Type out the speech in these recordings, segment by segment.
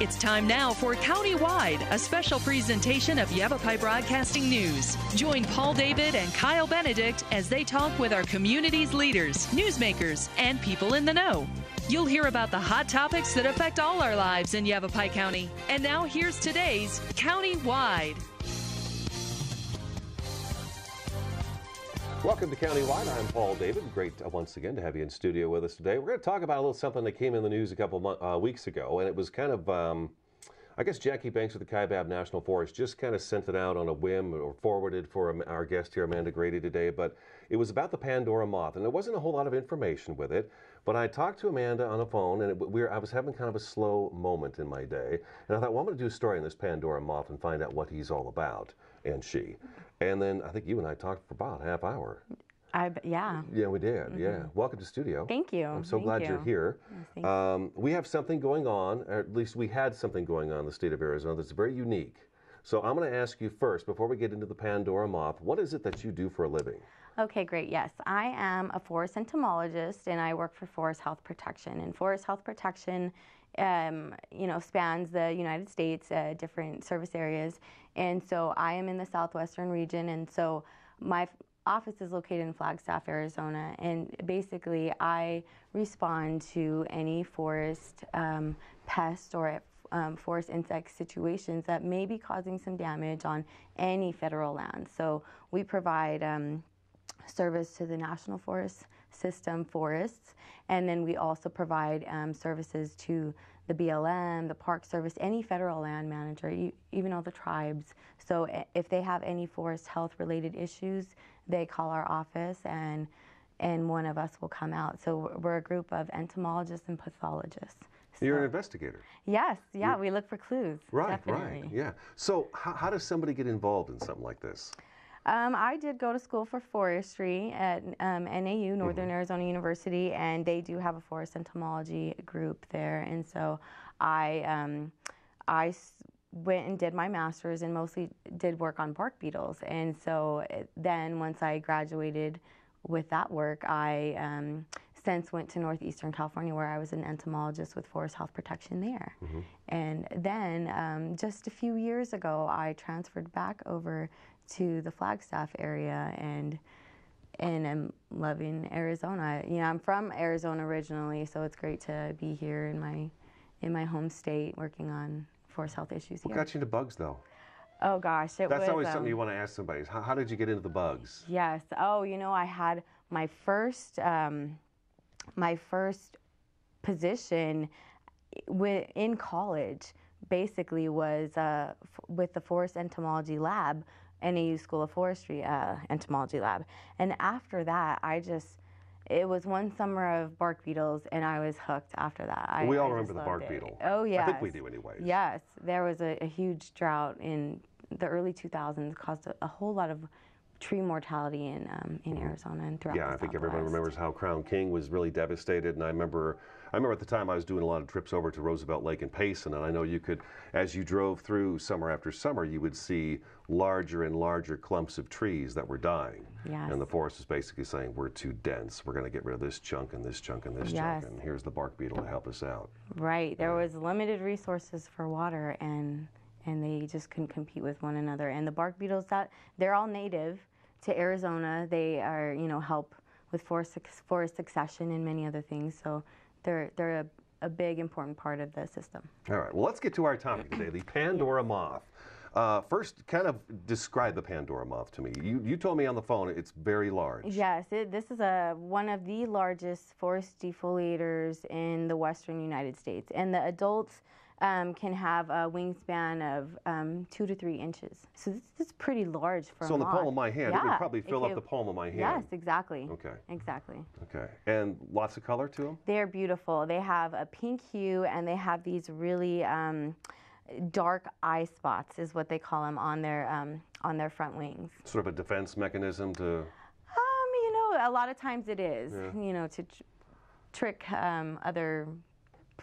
It's time now for Countywide, a special presentation of Yavapai Broadcasting News. Join Paul David and Kyle Benedict as they talk with our community's leaders, newsmakers, and people in the know. You'll hear about the hot topics that affect all our lives in Yavapai County. And now here's today's Countywide. Welcome to Countywide. I'm Paul David. Great once again to have you in studio with us today. We're going to talk about a little something that came in the news a couple weeks ago, and it was kind of, I guess Jackie Banks with the Kaibab National Forest just kind of sent it out on a whim or forwarded for our guest here, Amanda Grady, today, but it was about the Pandora Moth, and there wasn't a whole lot of information with it, but I talked to Amanda on the phone, and I was having kind of a slow moment in my day, and I thought, well, I'm going to do a story on this Pandora Moth and find out what he's all about, and she. And then I think you and I talked for about a half hour. Yeah. Yeah, we did. Mm-hmm. Yeah. Welcome to studio. Thank you. I'm so glad you're here. Yes, we have something going on, or at least we had something going on in the state of Arizona that's very unique. So I'm going to ask you first, before we get into the Pandora Moth, what is it that you do for a living? Okay, great. Yes, I am a forest entomologist, and I work for Forest Health Protection. And Forest Health Protection, spans the United States, different service areas. And so I am in the southwestern region, and so my office is located in Flagstaff, Arizona, and basically I respond to any forest pest or forest insect situations that may be causing some damage on any federal land. So we provide service to the National Forest System forests, and then we also provide services to the BLM, the Park Service, any federal land manager, even all the tribes. So if they have any forest health related issues, they call our office and one of us will come out. So we're a group of entomologists and pathologists. You're an investigator. Yes, yeah, we look for clues. Right, definitely. Right, yeah. So how does somebody get involved in something like this? I did go to school for forestry at NAU, Northern Arizona University, and they do have a forest entomology group there. And so I went and did my master's and mostly did work on bark beetles. And so then once I graduated with that work, I since went to Northeastern California, where I was an entomologist with Forest Health Protection there. And then just a few years ago, I transferred back over to the Flagstaff area, and I'm loving Arizona. You know, I'm from Arizona originally, so it's great to be here in my home state working on forest health issues here. What got you into bugs, though? Oh gosh, that's always something you want to ask somebody. How did you get into the bugs? Yes. Oh, I had my first position in college. Basically, was with the Forest Entomology Lab. NAU School of Forestry entomology lab. And after that, it was one summer of bark beetles, and I was hooked after that. We all remember the bark beetle. Oh, yes. I think we do anyways. Yes. There was a huge drought in the early 2000s, caused a whole lot of tree mortality in Arizona and throughout the I think Southwest. everyone remembers how Crown King was really devastated, and I remember at the time I was doing a lot of trips over to Roosevelt Lake and Payson, and I know you could, as you drove through summer after summer, you would see larger and larger clumps of trees that were dying. Yes. And the forest is basically saying, we're too dense, we're going to get rid of this chunk and this chunk and this chunk, and here's the bark beetle to help us out. Right. There was limited resources for water, and they just couldn't compete with one another. And the bark beetles, they're all native to Arizona. They are, help with forest succession and many other things. So they're a big, important part of the system. All right. Well, let's get to our topic today, the Pandora Moth. First, kind of describe the Pandora Moth to me. You told me on the phone it's very large. Yes, this is one of the largest forest defoliators in the western United States. And the adults can have a wingspan of 2 to 3 inches. So this is pretty large for a moth. So in the palm of my hand, it would probably fill up the palm of my hand. Yes, exactly. Okay. Exactly. Okay. And lots of color to them? They're beautiful. They have a pink hue, and they have these really dark eye spots, is what they call them, on their front wings. Sort of a defense mechanism to... a lot of times it is, to trick other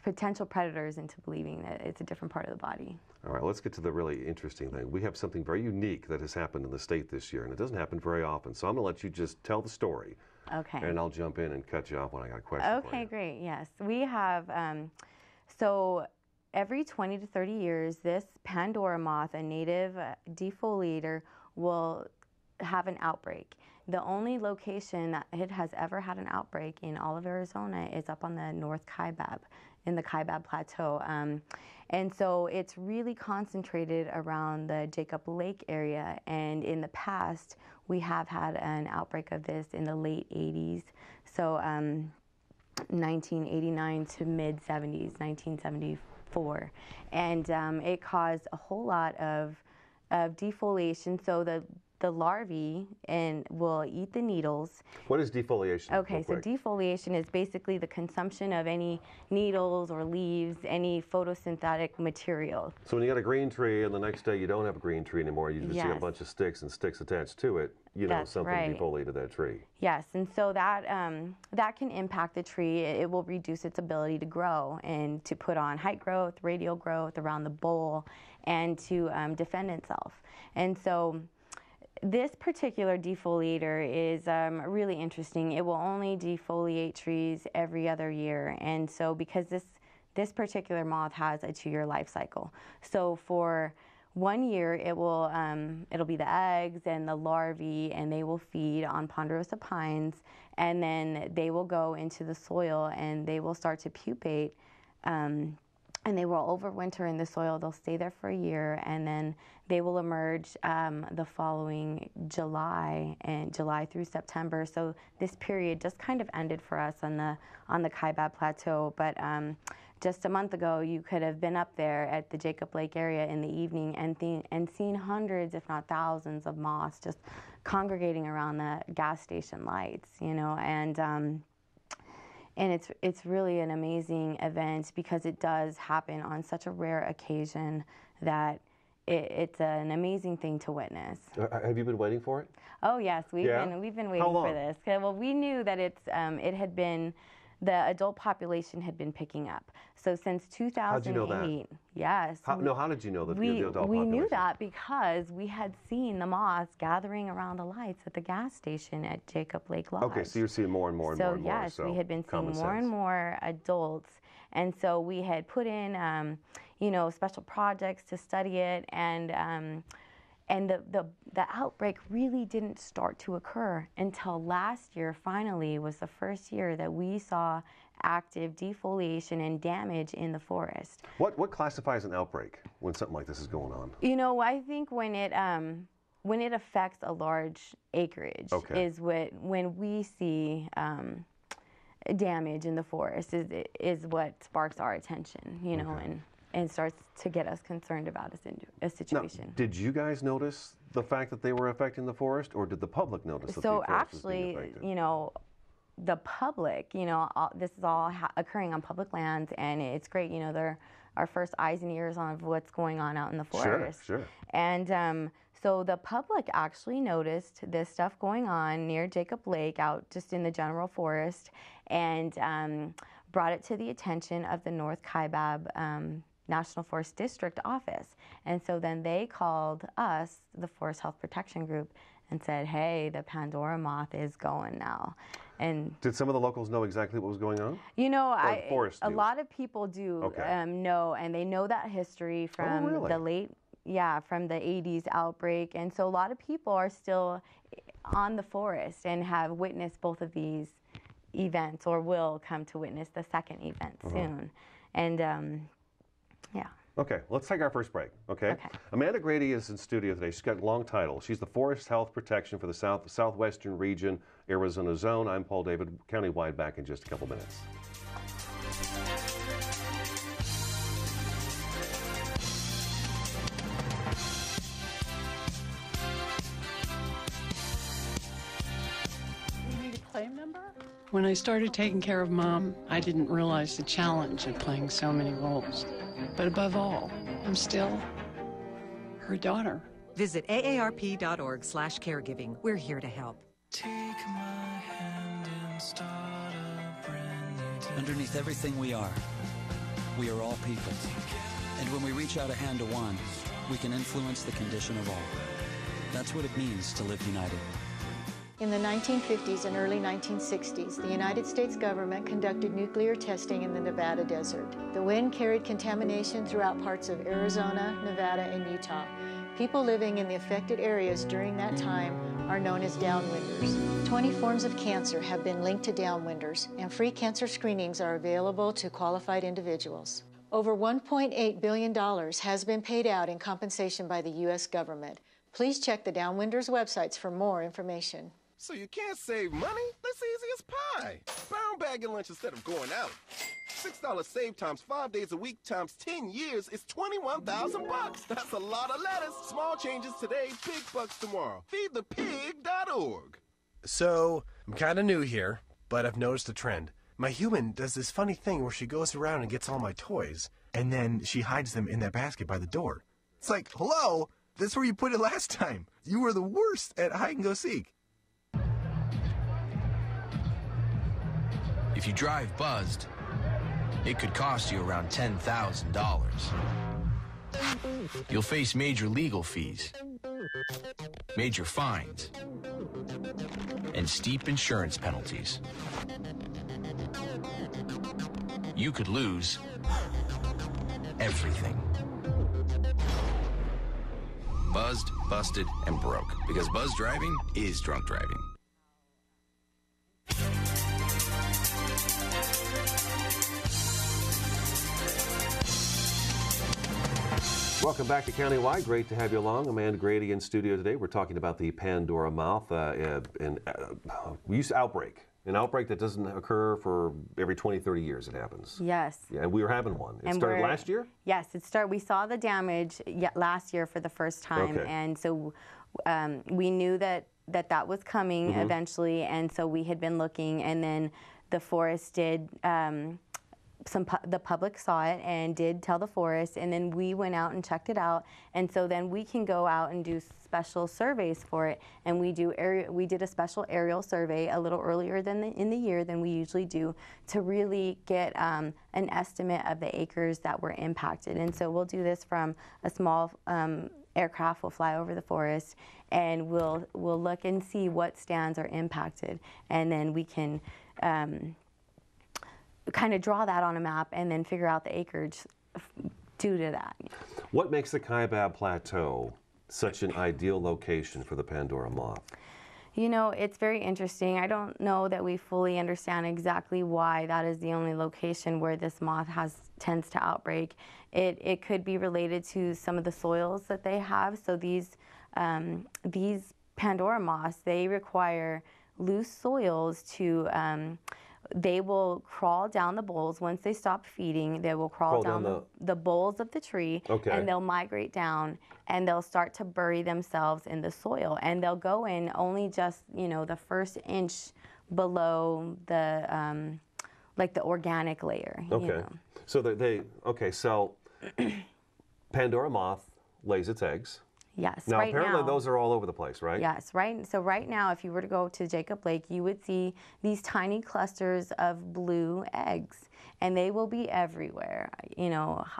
potential predators into believing that it's a different part of the body. All right, let's get to the really interesting thing. We have something very unique that has happened in the state this year, and it doesn't happen very often. So I'm going to let you just tell the story. Okay. And I'll jump in and cut you off when I got a question for you. Okay, great. Yes. We have, so every 20 to 30 years, this Pandora moth, a native defoliator, will have an outbreak. The only location that it has ever had an outbreak in all of Arizona is up on the North Kaibab, in the Kaibab Plateau. And so it's really concentrated around the Jacob Lake area. And in the past, we have had an outbreak of this in the late 80s. So 1989 to mid-70s, 1974. And it caused a whole lot of defoliation. So the larvae will eat the needles. What is defoliation? Okay, so defoliation is basically the consumption of any needles or leaves, any photosynthetic material. So when you got a green tree and the next day you don't have a green tree anymore, you just see a Yes. bunch of sticks and sticks attached to it, you know That's something right. defoliated that tree. Yes, and so that can impact the tree. It will reduce its ability to grow and to put on height growth, radial growth around the bole, and to defend itself. And so this particular defoliator is really interesting. It will only defoliate trees every other year, and so because this particular moth has a 2-year life cycle, so for 1 year it'll be the eggs and the larvae, and they will feed on ponderosa pines, and then they will go into the soil and they will start to pupate. And they will overwinter in the soil. They'll stay there for a year, and then they will emerge the following July through September. So this period just kind of ended for us on the Kaibab Plateau. But just a month ago, you could have been up there at the Jacob Lake area in the evening and seen hundreds, if not thousands, of moths just congregating around the gas station lights, you know, and it's really an amazing event because it does happen on such a rare occasion that it's an amazing thing to witness. Have you been waiting for it? Oh yes, we've been waiting for this. Well, we knew that the adult population had been picking up. So since 2008, how'd you know that? Yes. How did you know that the adult population? We knew that because we had seen the moths gathering around the lights at the gas station at Jacob Lake Lodge. Okay, so you're seeing more and more and more and more. Yes, we had been seeing more and more adults, and so we had put in, special projects to study it, and the outbreak really didn't start to occur until last year. Finally, was the first year that we saw active defoliation and damage in the forest. What classifies an outbreak when something like this is going on? You know, I think when it affects a large acreage is when we see damage in the forest is what sparks our attention, you know, and starts to get us concerned about a situation. Now, did you guys notice the fact that they were affecting the forest, or did the public notice that the forest was being affected? You know, the public, you know, this is all occurring on public lands, and it's great. You know, they're our first eyes and ears on what's going on out in the forest. Sure. And so the public actually noticed this stuff going on near Jacob Lake, out just in the general forest, and brought it to the attention of the North Kaibab National Forest District office. And so then they called us, the Forest Health Protection Group, and said, hey, the Pandora moth is going now. And did some of the locals know exactly what was going on? You know, a lot of people do know, and they know that history from from the 80s outbreak. And so a lot of people are still on the forest and have witnessed both of these events, or will come to witness the second event soon. And Okay, let's take our first break, okay? Amanda Grady is in studio today. She's got a long title. She's the Forest Health Protection for the Southwestern Region, Arizona Zone. I'm Paul David, countywide, back in just a couple minutes. You need a claim number? When I started taking care of Mom, I didn't realize the challenge of playing so many roles. But above all, I'm still her daughter. Visit aarp.org/caregiving. We're here to help. Take my hand and start a brand new day. Underneath everything we are all people. And when we reach out a hand to one, we can influence the condition of all. That's what it means to live united. In the 1950s and early 1960s, the United States government conducted nuclear testing in the Nevada desert. The wind carried contamination throughout parts of Arizona, Nevada, and Utah. People living in the affected areas during that time are known as downwinders. 20 forms of cancer have been linked to downwinders, and free cancer screenings are available to qualified individuals. Over $1.8 billion has been paid out in compensation by the U.S. government. Please check the Downwinders websites for more information. So you can't save money? That's easy as pie. Brown bagging lunch instead of going out. $6 save times 5 days a week times 10 years is 21,000 bucks. That's a lot of lettuce. Small changes today, big bucks tomorrow. Feedthepig.org. So, I'm kind of new here, but I've noticed a trend. My human does this funny thing where she goes around and gets all my toys, and then she hides them in that basket by the door. It's like, hello, that's where you put it last time. You were the worst at hide and go seek. If you drive buzzed, it could cost you around $10,000. You'll face major legal fees, major fines, and steep insurance penalties. You could lose everything. Buzzed, busted, and broke. Because buzz driving is drunk driving. Welcome back to Countywide. Great to have you along. Amanda Grady in studio today. We're talking about the Pandora Moth we use Outbreak. An outbreak that doesn't occur for every 20, 30 years it happens. Yes. Yeah, and we were having one. It started last year? Yes, we saw the damage last year for the first time. Okay. And so we knew that was coming eventually, and so we had been looking, and then the forest did, the public saw it and did tell the forest, and then we went out and checked it out, and so then we can go out and do special surveys for it, and we did a special aerial survey a little earlier in the year than we usually do to really get an estimate of the acres that were impacted. And so we'll do this from a small aircraft will fly over the forest, and we'll look and see what stands are impacted, and then we can kind of draw that on a map and then figure out the acreage due to that. What makes the Kaibab Plateau such an ideal location for the Pandora Moth? You know, it's very interesting. I don't know that we fully understand exactly why that is the only location where this moth tends to outbreak. It could be related to some of the soils that they have. So these Pandora moths, they require loose soils to they will crawl down the boles. Once they stop feeding, they will crawl down the boles of the tree, and they'll migrate down, and they'll start to bury themselves in the soil. And they'll go in only just, the first inch below the, like the organic layer. Okay. So so Pandora moth lays its eggs. Yes. Now, apparently those are all over the place, right? Yes, right. So right now, if you were to go to Jacob Lake, you would see these tiny clusters of blue eggs, and they will be everywhere,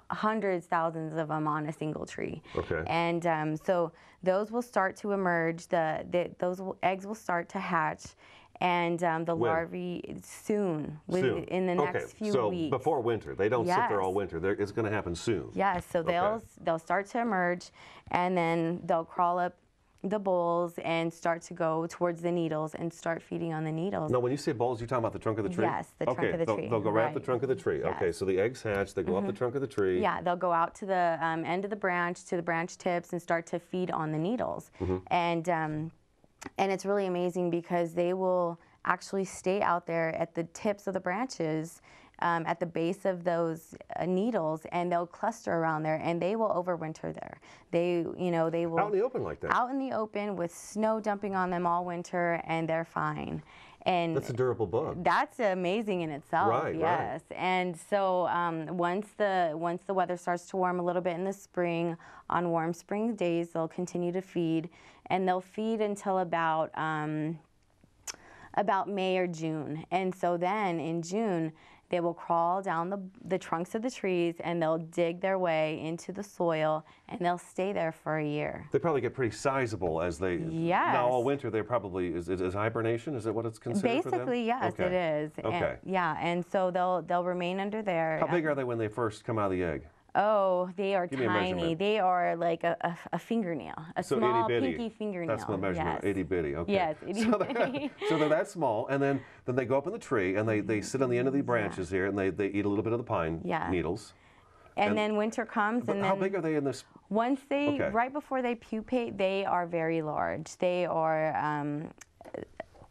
hundreds, thousands of them on a single tree. Okay. And so those will start to emerge, those eggs will start to hatch, and the larvae soon. In the next few weeks. So before winter, they don't sit there all winter. It's going to happen soon. Yes, so they'll start to emerge, and then they'll crawl up the boles and start to go towards the needles and start feeding on the needles. No, when you say boles, you're talking about the trunk of the tree? Yes, the trunk of the tree. They'll go right up the trunk of the tree. Yes. Okay, so the eggs hatch, they go up the trunk of the tree. Yeah, they'll go out to the end of the branch, to the branch tips, and start to feed on the needles. And it's really amazing because they will actually stay out there at the tips of the branches, at the base of those needles, and they'll cluster around there, and they will overwinter there. They will out in the open like that. Out in the open with snow dumping on them all winter, and they're fine. And that's a durable bug. That's amazing in itself. Right. Yes. Right. And so once the weather starts to warm a little bit in the spring, on warm spring days, they'll continue to feed, and they'll feed until about May or June. And so then in June, They will crawl down the trunks of the trees, and they'll dig their way into the soil, and they'll stay there for a year. They probably get pretty sizable as they. Yes. Now all winter they probably is hibernation. Is that what it's considered for them? Basically, yes, Okay. it is. Okay. And so they'll remain under there. How big are they when they first come out of the egg? Oh, they are Give me a tiny. measurement. They are like a fingernail, a So small itty-bitty. pinky fingernail. That's the measurement, Yes. itty bitty. Okay. Yes, So itty-bitty. they're that small, and then they go up in the tree, and they sit on the end of the branches here, and they eat a little bit of the pine needles. And then winter comes, But and how then big are they in this? once they, Okay. right before they pupate, they are very large. They are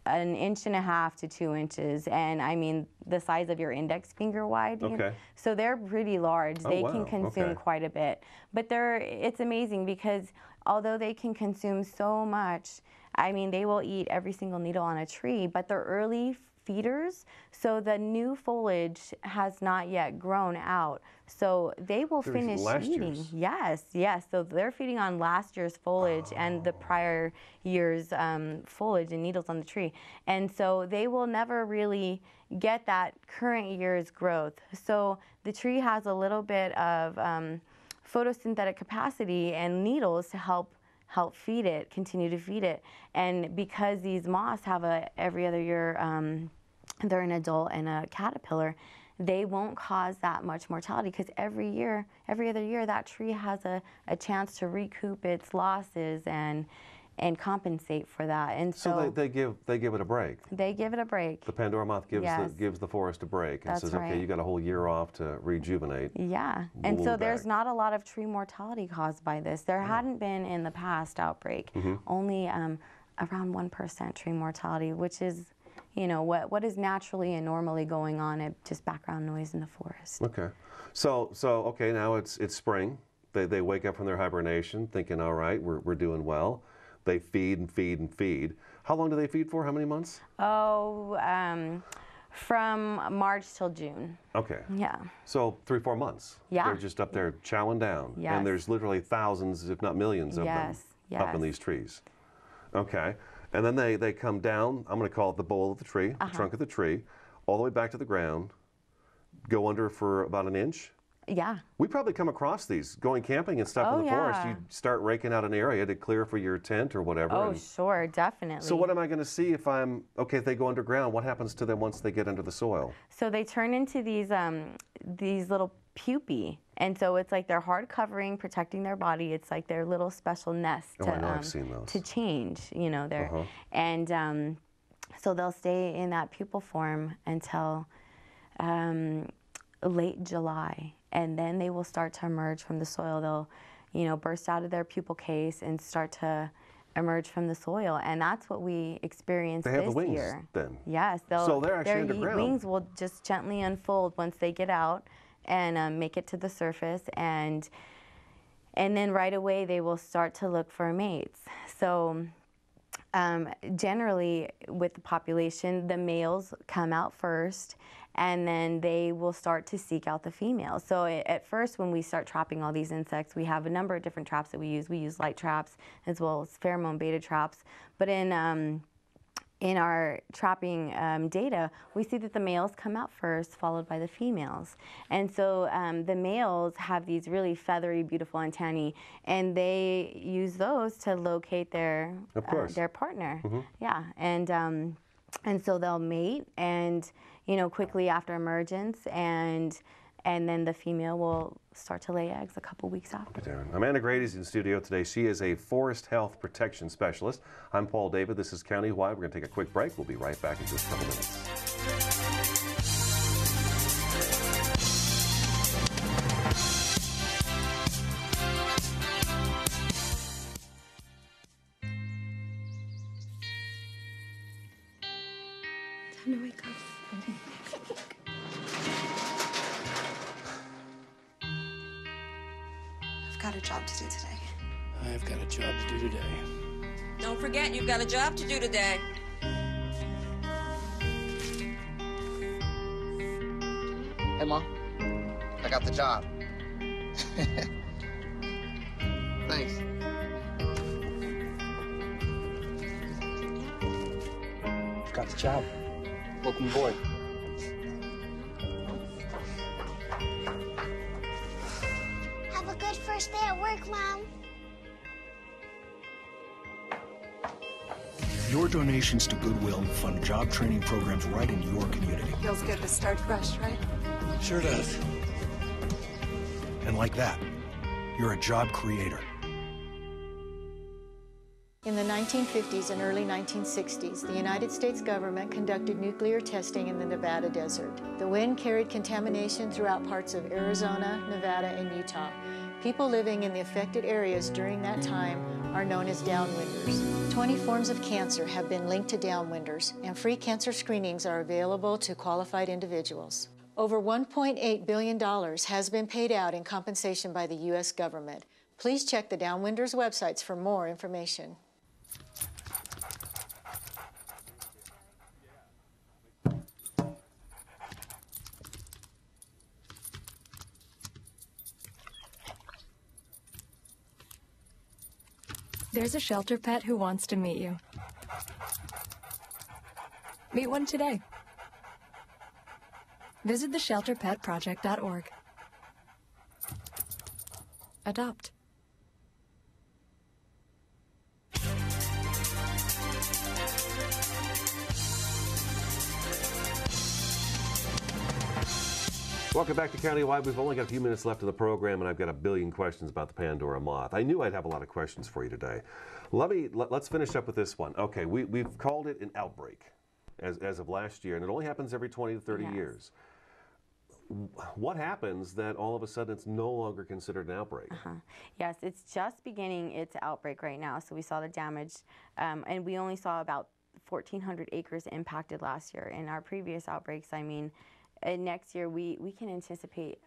1.5 to 2 inches, and I mean the size of your index finger wide. Okay. So they're pretty large. Oh, They wow. can consume Okay. quite a bit. But it's amazing because although they can consume so much, I mean they will eat every single needle on a tree, but they're early feeders, so the new foliage has not yet grown out. So they will They're finish last eating. year's. Yes. So they're feeding on last year's foliage and the prior year's foliage and needles on the tree. And so they will never really get that current year's growth. So the tree has a little bit of photosynthetic capacity and needles to help feed it, continue to feed it. And because these moths have every other year, they're an adult and a caterpillar, they won't cause that much mortality because every other year, that tree has a chance to recoup its losses and compensate for that. And So they give it a break. They give it a break. The Pandora Moth gives Yes. gives the forest a break and That's says, right. okay, you got a whole year off to rejuvenate. Yeah, We'll and so move there's back. not a lot of tree mortality caused by this. There hadn't been in the past outbreak. Only around 1% tree mortality, which is, what is naturally and normally going on at just background noise in the forest. Okay, so okay, now it's spring. They wake up from their hibernation, thinking, all right, we're doing well. They feed and feed and feed. How long do they feed for? How many months? Oh, from March till June. Okay. Yeah. So 3-4 months. Yeah. They're just up there chowing down. Yes. And there's literally thousands, if not millions of them up in Yes. these trees. Okay. And then they come down, I'm going to call it the bowl of the tree, the trunk of the tree, all the way back to the ground, go under for about an inch. Yeah. We probably come across these going camping and stuff in the forest. You start raking out an area to clear for your tent or whatever. Oh, and sure, definitely. so what am I going to see if if they go underground? What happens to them once they get under the soil? So they turn into these little pupae, and so it's like their hard covering protecting their body. It's like their little special nest Oh, I know, I've seen those. to change, and so they'll stay in that pupal form until late July, and then they will start to emerge from the soil. They'll, burst out of their pupal case and start to emerge from the soil, and that's what we experienced They have this the wings year. then. Yes, So they're actually their underground. wings will just gently unfold once they get out and make it to the surface, and then right away they will start to look for mates. So generally with the population, the males come out first, and then they will start to seek out the females. So at first, when we start trapping all these insects, we have a number of different traps that we use. We use light traps as well as pheromone beta traps. But in our trapping data, we see that the males come out first, followed by the females. And so the males have these really feathery, beautiful antennae, and they use those to locate their partner. Yeah, and so they'll mate, and quickly after emergence, and then the female will start to lay eggs a couple weeks after. Amanda Grady's in studio today. She is a forest health protection specialist. I'm Paul David. This is Countywide. We're going to take a quick break. We'll be right back in just a couple minutes. Time to wake up. I've got a job to do today. I've got a job to do today. Don't forget, you've got a job to do today. Hey, Mom. I got the job. Thanks. I've got the job. Welcome aboard. good first day at work, Mom. Your donations to Goodwill fund job training programs right in your community. Feels good to start fresh, right? Sure does. And like that, you're a job creator. In the 1950s and early 1960s, the United States government conducted nuclear testing in the Nevada desert. The wind carried contamination throughout parts of Arizona, Nevada, and Utah. People living in the affected areas during that time are known as downwinders. 20 forms of cancer have been linked to downwinders, and free cancer screenings are available to qualified individuals. Over $1.8 billion has been paid out in compensation by the U.S. government. Please check the downwinders' websites for more information. There's a shelter pet who wants to meet you. Meet one today. Visit theshelterpetproject.org. Adopt. Welcome back to Countywide. We've only got a few minutes left in the program, and I've got a billion questions about the Pandora Moth. I knew I'd have a lot of questions for you today. Let's finish up with this one. Okay, we've called it an outbreak as of last year, and it only happens every 20 to 30 years. What happens that all of a sudden it's no longer considered an outbreak? Yes, it's just beginning its outbreak right now. So we saw the damage, and we only saw about 1,400 acres impacted last year. In our previous outbreaks, I mean, next year we can anticipate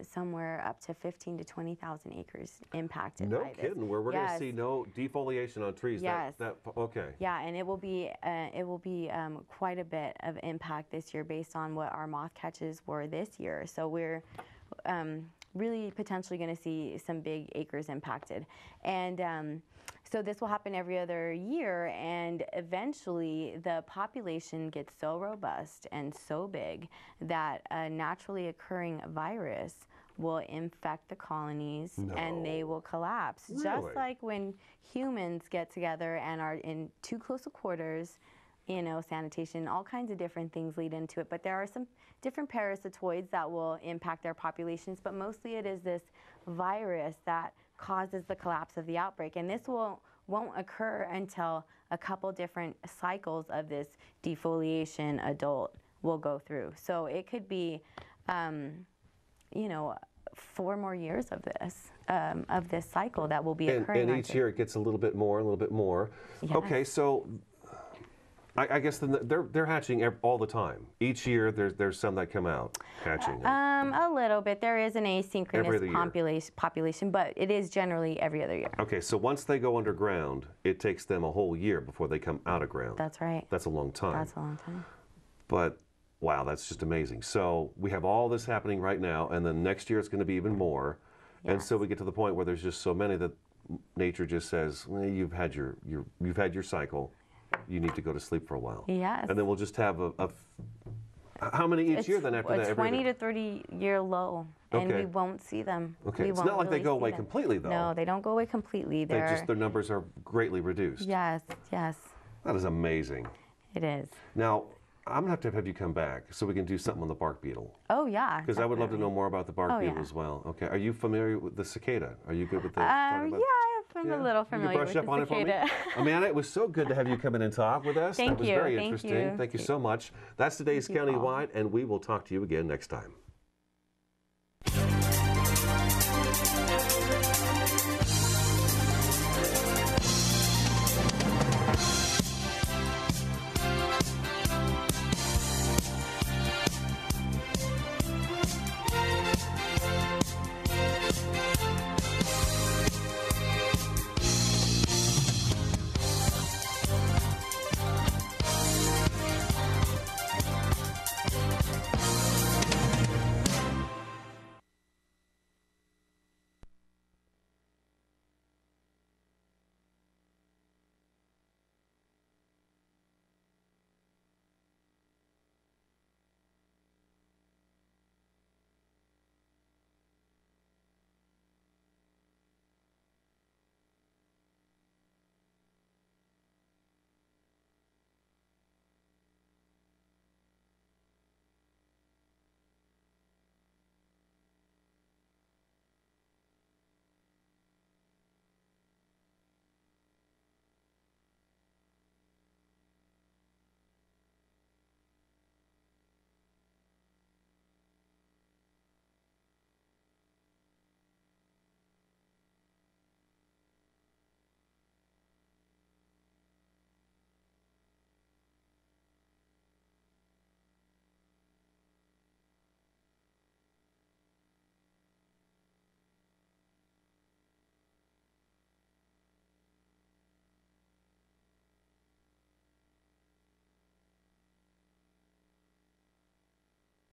somewhere up to 15 to 20,000 acres impacted. No kidding. We're going to see no defoliation on trees. Yes. Okay. Yeah, and it will be quite a bit of impact this year based on what our moth catches were this year. So we're really potentially going to see some big acres impacted, and so this will happen every other year, and eventually the population gets so robust and so big that a naturally occurring virus will infect the colonies and they will collapse. Really? Just like when humans get together and are in too close of quarters, you know, sanitation, all kinds of different things lead into it. But there are some different parasitoids that will impact their populations, but mostly it is this virus that causes the collapse of the outbreak. And this won't occur until a couple different cycles of this defoliation adult will go through. So it could be, you know, 4 more years of this cycle that will be occurring. And each year it gets a little bit more, a little bit more. Yes. Okay, so I guess then they're hatching all the time. Each year there's some that come out hatching. A little bit. There is an asynchronous population, but it is generally every other year. Okay, so once they go underground, it takes them a whole year before they come out of ground. That's right. That's a long time. That's a long time. But wow, that's just amazing. So we have all this happening right now, and then next year it's going to be even more. Yes. And so we get to the point where there's just so many that nature just says, well, you've had your cycle. You need to go to sleep for a while. Yes. And then we'll just have how many each year then after that? A 20 to 30 year low, and we won't see them. Okay, it's not like they go away completely though. No, they don't go away completely. Their numbers are greatly reduced. Yes, yes. That is amazing. It is. Now, I'm going to have you come back so we can do something on the bark beetle. Oh, yeah. Because I would love to know more about the bark beetle as well. Okay. Are you familiar with the cicada? Are you good with the yeah, I'm a little familiar with the cicada. You can brush up on it for me? Amanda, it was so good to have you come in and talk with us. Thank you. That was very interesting. Thank you so much. That's today's Countywide, and we will talk to you again next time.